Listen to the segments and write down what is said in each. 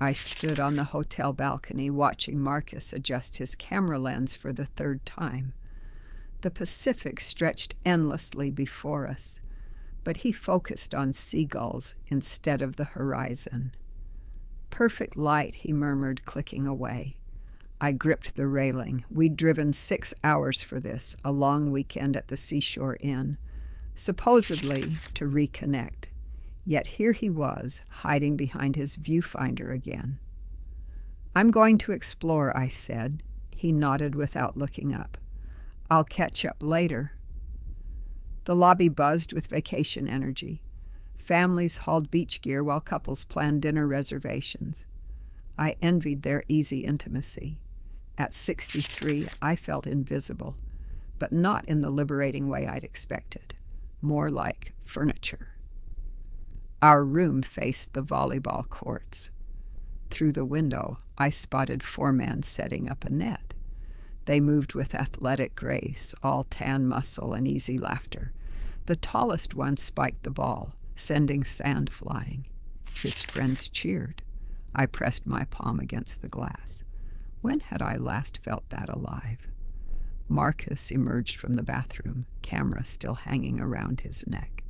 I stood on the hotel balcony watching Marcus adjust his camera lens for the third time. The Pacific stretched endlessly before us, but he focused on seagulls instead of the horizon. "Perfect light," he murmured, clicking away. I gripped the railing. We'd driven 6 hours for this, a long weekend at the Seashore Inn, supposedly to reconnect. Yet here he was, hiding behind his viewfinder again. "I'm going to explore," I said. He nodded without looking up. "I'll catch up later." The lobby buzzed with vacation energy. Families hauled beach gear while couples planned dinner reservations. I envied their easy intimacy. At 63, I felt invisible, but not in the liberating way I'd expected. More like furniture. Our room faced the volleyball courts. Through the window, I spotted 4 men setting up a net. They moved with athletic grace, all tan muscle and easy laughter. The tallest one spiked the ball, sending sand flying. His friends cheered. I pressed my palm against the glass. When had I last felt that alive? Marcus emerged from the bathroom, camera still hanging around his neck.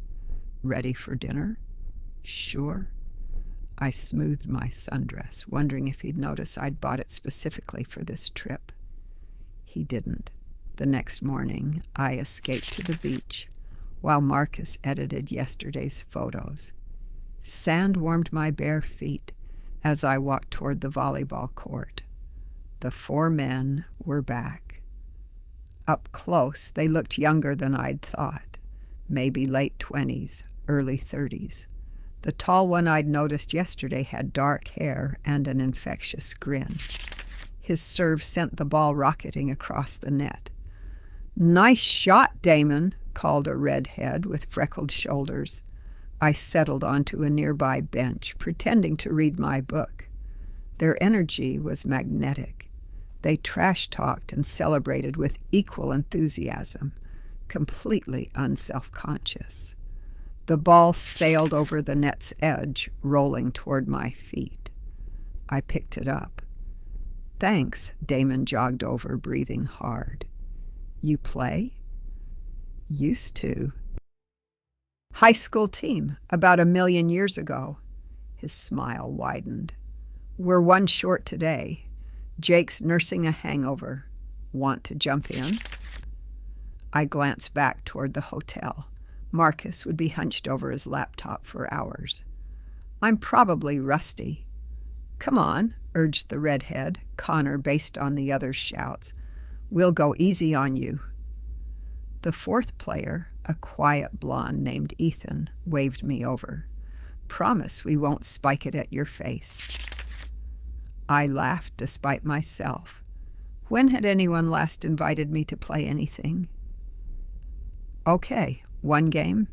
"Ready for dinner?" "Sure." I smoothed my sundress, wondering if he'd notice I'd bought it specifically for this trip. He didn't. The next morning, I escaped to the beach while Marcus edited yesterday's photos. Sand warmed my bare feet as I walked toward the volleyball court. The 4 men were back. Up close, they looked younger than I'd thought, maybe late 20s, early 30s. The tall one I'd noticed yesterday had dark hair and an infectious grin. His serve sent the ball rocketing across the net. "Nice shot, Damon," called a redhead with freckled shoulders. I settled onto a nearby bench, pretending to read my book. Their energy was magnetic. They trash-talked and celebrated with equal enthusiasm, completely unself-conscious. The ball sailed over the net's edge, rolling toward my feet. I picked it up. "Thanks," Damon jogged over, breathing hard. "You play?" "Used to." "High school team, about 1,000,000 years ago." His smile widened. "We're 1 short today. Jake's nursing a hangover. Want to jump in?" I glanced back toward the hotel. Marcus would be hunched over his laptop for hours. "I'm probably rusty." "Come on," urged the redhead, Connor, based on the other's shouts. "We'll go easy on you." The 4th player, a quiet blonde named Ethan, waved me over. "Promise we won't spike it at your face." I laughed despite myself. When had anyone last invited me to play anything? "Okay, 1 game?"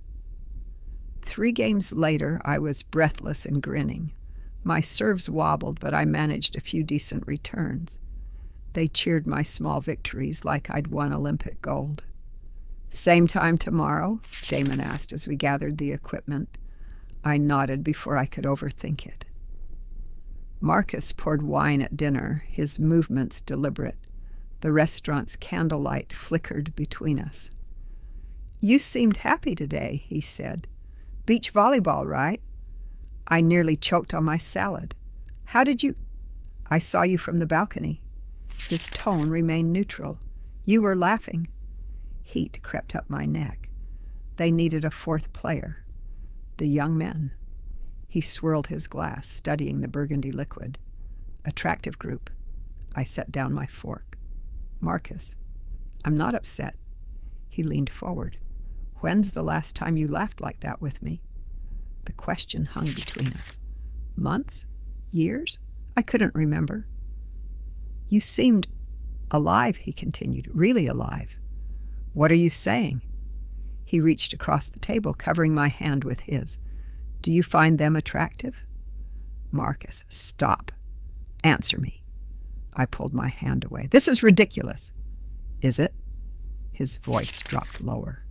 3 games later, I was breathless and grinning. My serves wobbled, but I managed a few decent returns. They cheered my small victories like I'd won Olympic gold. "Same time tomorrow?" Damon asked as we gathered the equipment. I nodded before I could overthink it. Marcus poured wine at dinner, his movements deliberate. The restaurant's candlelight flickered between us. "You seemed happy today," he said. "Beach volleyball, right?" I nearly choked on my salad. "How did you—" "I saw you from the balcony." His tone remained neutral. "You were laughing." Heat crept up my neck. They needed a 4th player. The young men. He swirled his glass, studying the burgundy liquid. "Attractive group." I set down my fork. "Marcus, I'm not upset." He leaned forward. "When's the last time you laughed like that with me?" The question hung between us. Months? Years? I couldn't remember. "You seemed alive," he continued, "really alive." "What are you saying?" He reached across the table, covering my hand with his. "Do you find them attractive?" "Marcus, stop. Answer me." I pulled my hand away. "This is ridiculous." "Is it?" His voice dropped lower.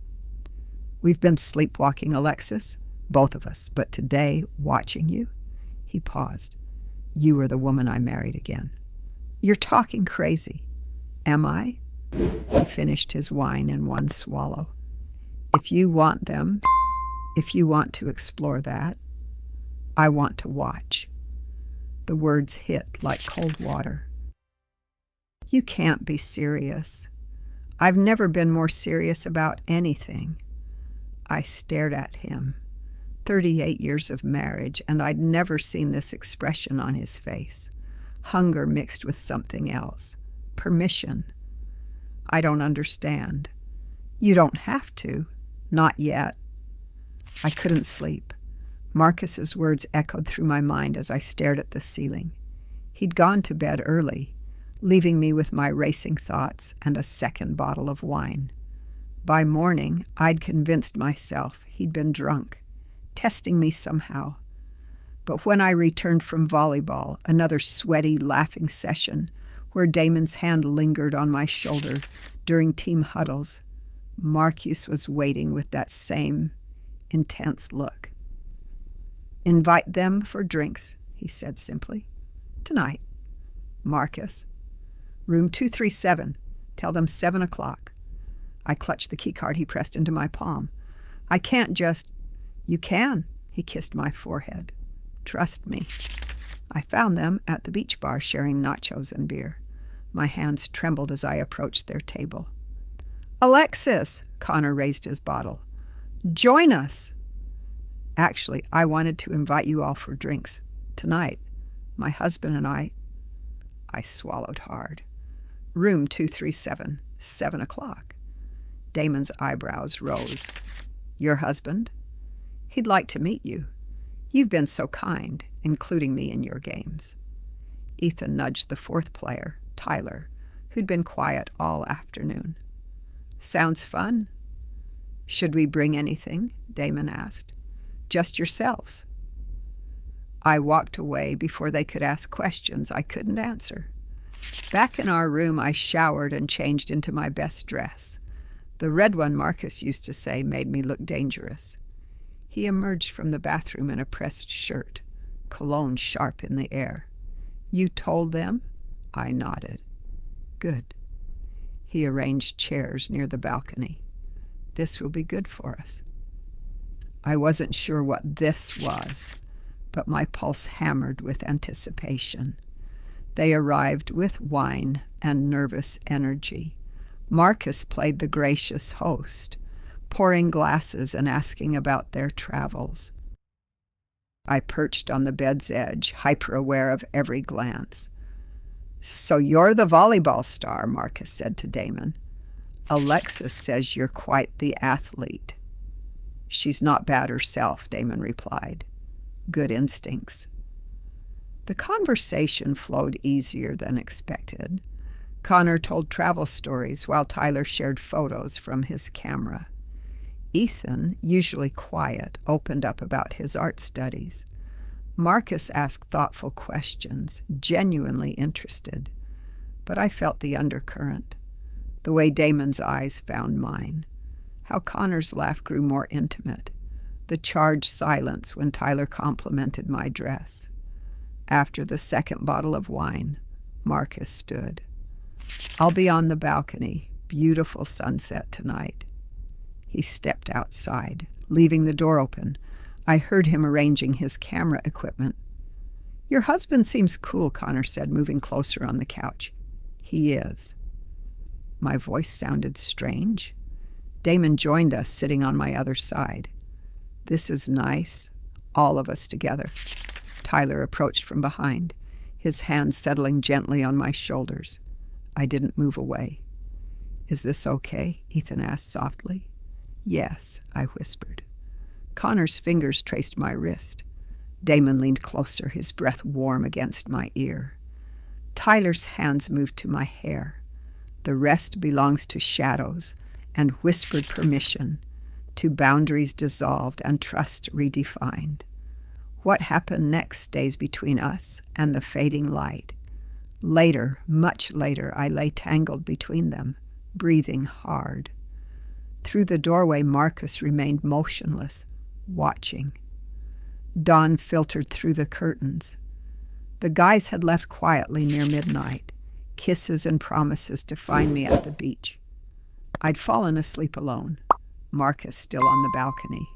"We've been sleepwalking, Alexis, both of us, but today, watching you—" He paused. You are the woman I married again. You're talking crazy. Am I? He finished his wine in one swallow. If you want them, if you want to explore that, I want to watch. The words hit like cold water. You can't be serious. I've never been more serious about anything. I stared at him. 38 years of marriage, and I'd never seen this expression on his face. Hunger mixed with something else. Permission. I don't understand. You don't have to. Not yet. I couldn't sleep. Marcus's words echoed through my mind as I stared at the ceiling. He'd gone to bed early, leaving me with my racing thoughts and a second bottle of wine. By morning, I'd convinced myself he'd been drunk, testing me somehow. But when I returned from volleyball, another sweaty, laughing session, where Damon's hand lingered on my shoulder during team huddles, Marcus was waiting with that same intense look. Invite them for drinks, he said simply. Tonight. Marcus. Room 237. Tell them 7 o'clock. I clutched the keycard he pressed into my palm. I can't just... You can, he kissed my forehead. Trust me. I found them at the beach bar sharing nachos and beer. My hands trembled as I approached their table. Alexis, Connor raised his bottle. Join us. Actually, I wanted to invite you all for drinks. Tonight, my husband and I swallowed hard. Room 237, 7 o'clock. Damon's eyebrows rose. Your husband? He'd like to meet you. You've been so kind, including me in your games. Ethan nudged the fourth player, Tyler, who'd been quiet all afternoon. Sounds fun. Should we bring anything? Damon asked. Just yourselves. I walked away before they could ask questions I couldn't answer. Back in our room, I showered and changed into my best dress. The red one Marcus used to say made me look dangerous. He emerged from the bathroom in a pressed shirt, cologne sharp in the air. You told them? I nodded. Good. He arranged chairs near the balcony. This will be good for us. I wasn't sure what this was, but my pulse hammered with anticipation. They arrived with wine and nervous energy. Marcus played the gracious host, pouring glasses and asking about their travels. I perched on the bed's edge, hyper-aware of every glance. So you're the volleyball star, Marcus said to Damon. Alexis says you're quite the athlete. She's not bad herself, Damon replied. Good instincts. The conversation flowed easier than expected. Connor told travel stories while Tyler shared photos from his camera. Ethan, usually quiet, opened up about his art studies. Marcus asked thoughtful questions, genuinely interested. But I felt the undercurrent, the way Damon's eyes found mine, how Connor's laugh grew more intimate, the charged silence when Tyler complimented my dress. After the second bottle of wine, Marcus stood. I'll be on the balcony. Beautiful sunset tonight. He stepped outside, leaving the door open. I heard him arranging his camera equipment. Your husband seems cool, Connor said, moving closer on the couch. He is. My voice sounded strange. Damon joined us, sitting on my other side. This is nice. All of us together. Tyler approached from behind, his hand settling gently on my shoulders. I didn't move away. Is this okay? Ethan asked softly. Yes, I whispered. Connor's fingers traced my wrist. Damon leaned closer, his breath warm against my ear. Tyler's hands moved to my hair. The rest belongs to shadows and whispered permission, to boundaries dissolved and trust redefined. What happened next stays between us and the fading light. Later, much later, I lay tangled between them, breathing hard. Through the doorway, Marcus remained motionless, watching. Dawn filtered through the curtains. The guys had left quietly near midnight, kisses and promises to find me at the beach. I'd fallen asleep alone, Marcus still on the balcony.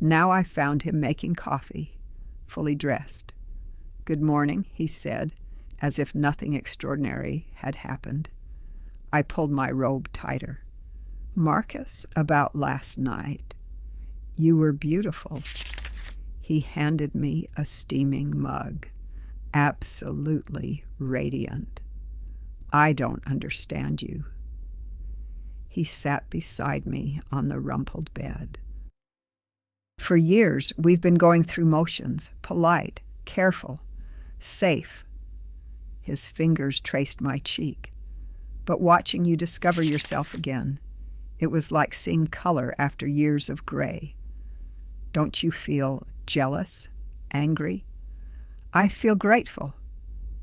Now I found him making coffee, fully dressed. "Good morning," he said, as if nothing extraordinary had happened. I pulled my robe tighter. "Marcus, about last night. You were beautiful." He handed me a steaming mug, absolutely radiant. "I don't understand you." He sat beside me on the rumpled bed. "For years, we've been going through motions, polite, careful, safe." His fingers traced my cheek. "But watching you discover yourself again, it was like seeing color after years of gray. Don't you feel jealous, angry?" "I feel grateful."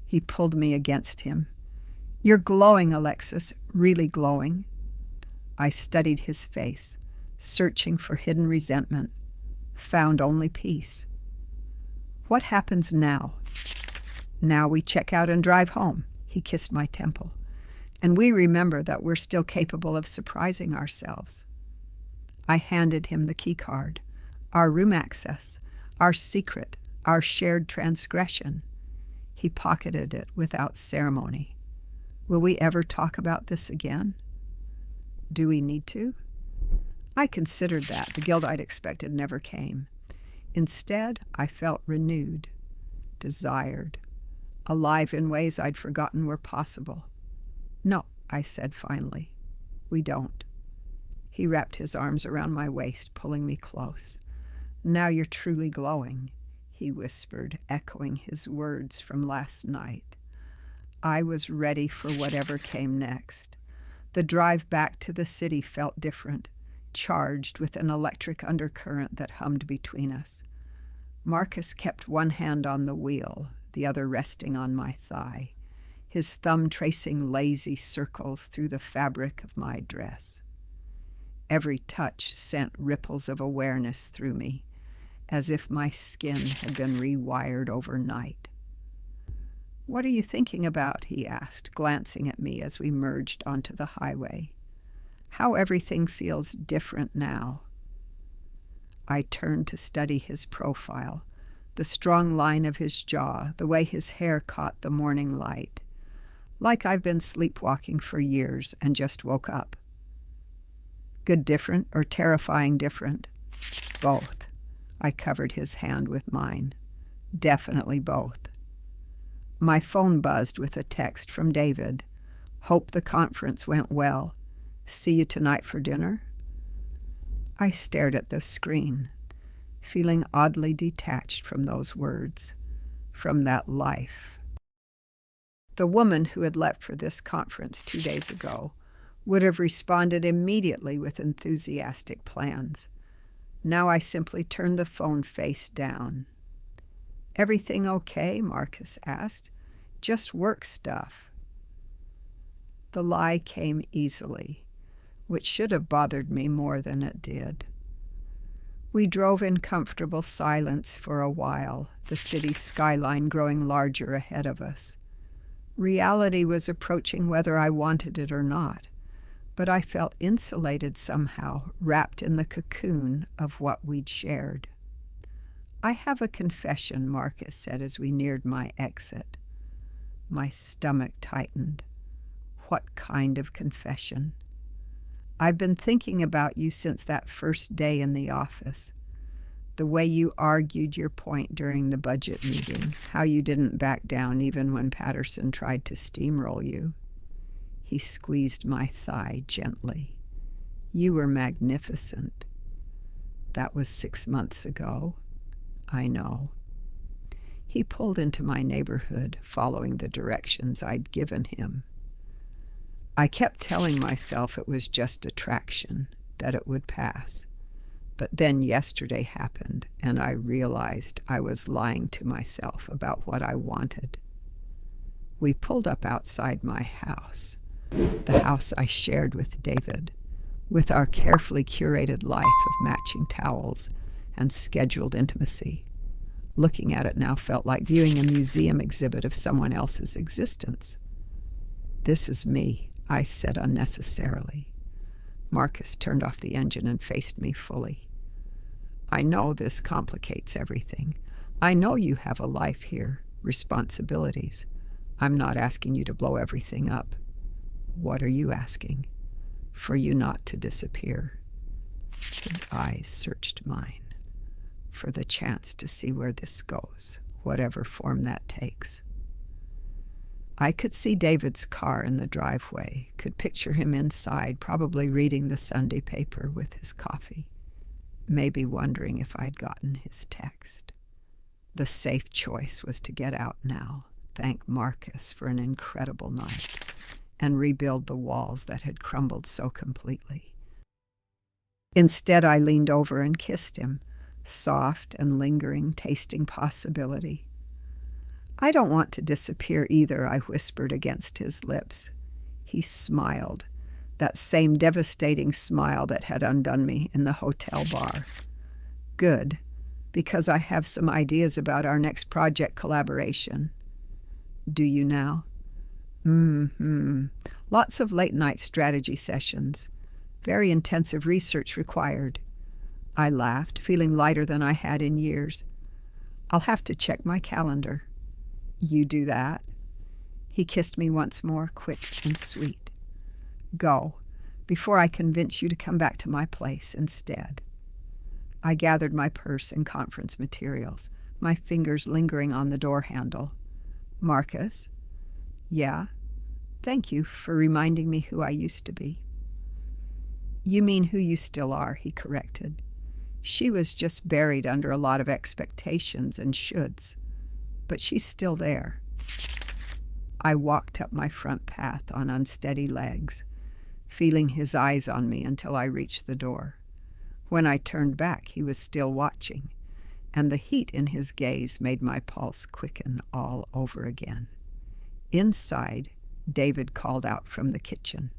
He pulled me against him. "You're glowing, Alexis, really glowing." I studied his face, searching for hidden resentment, found only peace. "What happens now?" "Now we check out and drive home." He kissed my temple. "And we remember that we're still capable of surprising ourselves." I handed him the key card, our room access, our secret, our shared transgression. He pocketed it without ceremony. "Will we ever talk about this again?" "Do we need to?" I considered that. The guilt I'd expected never came. Instead, I felt renewed, desired, alive in ways I'd forgotten were possible. "No," I said finally. "We don't." He wrapped his arms around my waist, pulling me close. "Now you're truly glowing," he whispered, echoing his words from last night. I was ready for whatever came next. The drive back to the city felt different, charged with an electric undercurrent that hummed between us. Marcus kept one hand on the wheel, the other resting on my thigh, his thumb tracing lazy circles through the fabric of my dress. Every touch sent ripples of awareness through me, as if my skin had been rewired overnight. "What are you thinking about?" he asked, glancing at me as we merged onto the highway. "How everything feels different now." I turned to study his profile, the strong line of his jaw, the way his hair caught the morning light. Like I've been sleepwalking for years and just woke up. "Good different or terrifying different?" "Both." I covered his hand with mine. "Definitely both." My phone buzzed with a text from David. "Hope the conference went well. See you tonight for dinner?" I stared at the screen, feeling oddly detached from those words, from that life. The woman who had left for this conference 2 days ago would have responded immediately with enthusiastic plans. Now I simply turned the phone face down. "Everything okay?" Marcus asked. "Just work stuff." The lie came easily, which should have bothered me more than it did. We drove in comfortable silence for a while, the city skyline growing larger ahead of us. Reality was approaching whether I wanted it or not, but I felt insulated somehow, wrapped in the cocoon of what we'd shared. "I have a confession," Marcus said as we neared my exit. My stomach tightened. What kind of confession? "I've been thinking about you since that first day in the office. The way you argued your point during the budget meeting, how you didn't back down even when Patterson tried to steamroll you." He squeezed my thigh gently. "You were magnificent." "That was 6 months ago." "I know." He pulled into my neighborhood, following the directions I'd given him. I kept telling myself it was just attraction, that it would pass. But then yesterday happened, and I realized I was lying to myself about what I wanted. We pulled up outside my house, the house I shared with David, with our carefully curated life of matching towels and scheduled intimacy. Looking at it now felt like viewing a museum exhibit of someone else's existence. "This is me," I said unnecessarily. Marcus turned off the engine and faced me fully. "I know this complicates everything. I know you have a life here, responsibilities. I'm not asking you to blow everything up. What are you asking? For you not to disappear." His eyes searched mine. "For the chance to see where this goes, whatever form that takes." I could see David's car in the driveway, could picture him inside, probably reading the Sunday paper with his coffee, maybe wondering if I'd gotten his text. The safe choice was to get out now, thank Marcus for an incredible night, and rebuild the walls that had crumbled so completely. Instead, I leaned over and kissed him, soft and lingering, tasting possibility. "I don't want to disappear either," I whispered against his lips. He smiled, that same devastating smile that had undone me in the hotel bar. "Good, because I have some ideas about our next project collaboration." "Do you now?" Lots of late-night strategy sessions. Very intensive research required." I laughed, feeling lighter than I had in years. "I'll have to check my calendar." "You do that?" He kissed me once more, quick and sweet. "Go, before I convince you to come back to my place instead." I gathered my purse and conference materials, my fingers lingering on the door handle. "Marcus?" "Yeah?" "Thank you for reminding me who I used to be." "You mean who you still are," he corrected. "She was just buried under a lot of expectations and shoulds. But she's still there." I walked up my front path on unsteady legs, feeling his eyes on me until I reached the door. When I turned back, he was still watching, and the heat in his gaze made my pulse quicken all over again. Inside, David called out from the kitchen.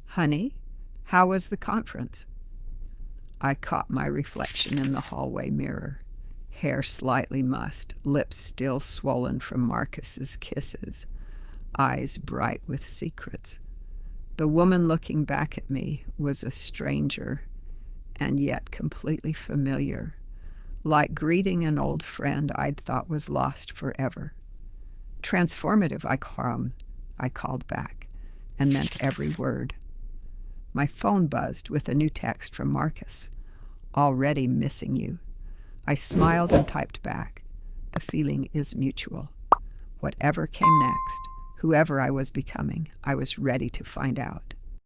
"Honey, how was the conference?" I caught my reflection in the hallway mirror. Hair slightly mussed, lips still swollen from Marcus's kisses, eyes bright with secrets. The woman looking back at me was a stranger, and yet completely familiar, like greeting an old friend I'd thought was lost forever. "Transformative, I called back, and meant every word. My phone buzzed with a new text from Marcus. "Already missing you." I smiled and typed back. "The feeling is mutual." Whatever came next, whoever I was becoming, I was ready to find out.